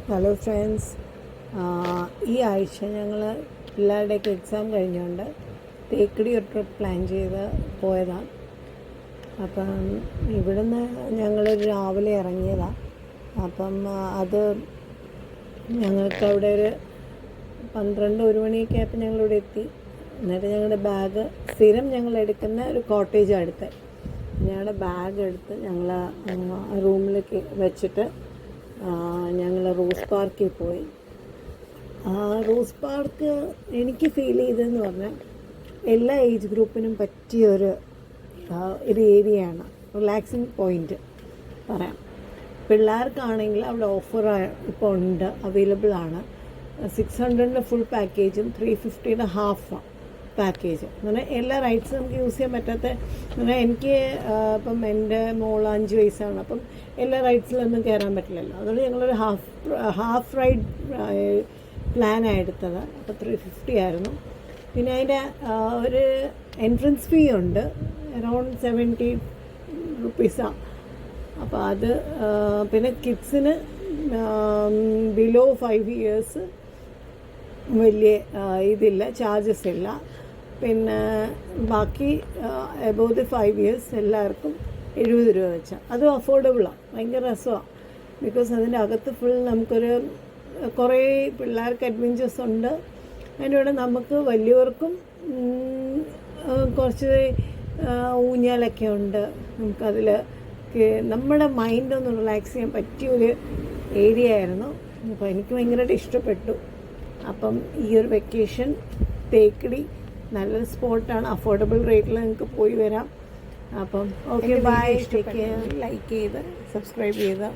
Hello friends, ഈ ആഴ്ച ഞങ്ങൾ പിള്ളേരുടെയൊക്കെ എക്സാം കഴിഞ്ഞുകൊണ്ട് തേക്കടി ഒരു ട്രിപ്പ് പ്ലാൻ ചെയ്ത് പോയതാണ്. അപ്പം ഇവിടുന്ന് ഞങ്ങൾ രാവിലെ ഇറങ്ങിയതാണ്. അപ്പം അത് ഞങ്ങൾക്ക് അവിടെ ഒരു 12-1 മണിയൊക്കെ ആയപ്പോൾ ഞങ്ങളിവിടെ എത്തി. എന്നിട്ട് ഞങ്ങളുടെ ബാഗ് സ്ഥിരം ഞങ്ങൾ എടുക്കുന്ന ഒരു കോട്ടേജാണ് എടുത്തത്. ഞങ്ങളുടെ ബാഗ് എടുത്ത് ഞങ്ങൾ റൂമിലേക്ക് വെച്ചിട്ട് ഞങ്ങൾ റോസ് പാർക്കിൽ പോയി. റോസ് പാർക്ക് എനിക്ക് ഫീൽ ചെയ്തതെന്ന് പറഞ്ഞാൽ എല്ലാ ഏജ് ഗ്രൂപ്പിനും പറ്റിയൊരു ഏരിയയാണ്. റിലാക്സിങ് പോയിൻ്റ് പറയാം. പിള്ളേർക്കാണെങ്കിൽ അവിടെ ഓഫർ ഇപ്പോൾ ഉണ്ട്, അവൈലബിൾ ആണ്. 600 ഫുൾ പാക്കേജും 350 ഹാഫ് പാക്കേജ്. അങ്ങനെ എല്ലാ റൈഡ്സും നമുക്ക് യൂസ് ചെയ്യാൻ പറ്റാത്ത, അങ്ങനെ എനിക്ക് ഇപ്പം എൻ്റെ മോൾ 5 വയസ്സാണ്. അപ്പം എല്ലാ റൈഡ്സിലൊന്നും കയറാൻ പറ്റില്ലല്ലോ. അതുകൊണ്ട് ഞങ്ങളൊരു ഹാഫ് റൈഡ് പ്ലാനാണ് എടുത്തത്. അപ്പോൾ 350 ആയിരുന്നു. പിന്നെ അതിൻ്റെ ഒരു എൻട്രൻസ് ഫീ ഉണ്ട്, അറൗണ്ട് 70 റുപ്പീസാണ്. അപ്പോൾ അത് പിന്നെ കിഡ്സിന് ബിലോ 5 ഇയേഴ്സ് വലിയ ഇതില്ല, ചാർജസ് ഇല്ല. പിന്നെ ബാക്കി എബോവ് 5 ഇയേഴ്സ് എല്ലാവർക്കും 70 രൂപ വെച്ചാൽ അതും അഫോർഡബിളാണ്. ഭയങ്കര രസമാണ്. ബിക്കോസ് അതിൻ്റെ അകത്ത് ഫുൾ നമുക്കൊരു കുറേ പിള്ളേർക്ക് അഡ്വഞ്ചേഴ്സ് ഉണ്ട്. അതിൻ്റെ കൂടെ നമുക്ക് വലിയവർക്കും കുറച്ച് ഊഞ്ഞാലൊക്കെ ഉണ്ട്. നമുക്കതിൽ നമ്മുടെ മൈൻഡ് ഒന്ന് റിലാക്സ് ചെയ്യാൻ പറ്റിയൊരു ഏരിയ ആയിരുന്നു. അപ്പോൾ എനിക്ക് ഭയങ്കരമായിട്ട് ഇഷ്ടപ്പെട്ടു. അപ്പം ഈ ഒരു വെക്കേഷൻ തേക്കടി നല്ലൊരു സ്പോട്ടാണ്. അഫോർഡബിൾ റേറ്റിൽ നിങ്ങൾക്ക് പോയി വരാം. അപ്പം okay, bye, take care. Like ചെയ്ത് സബ്സ്ക്രൈബ് ചെയ്ത്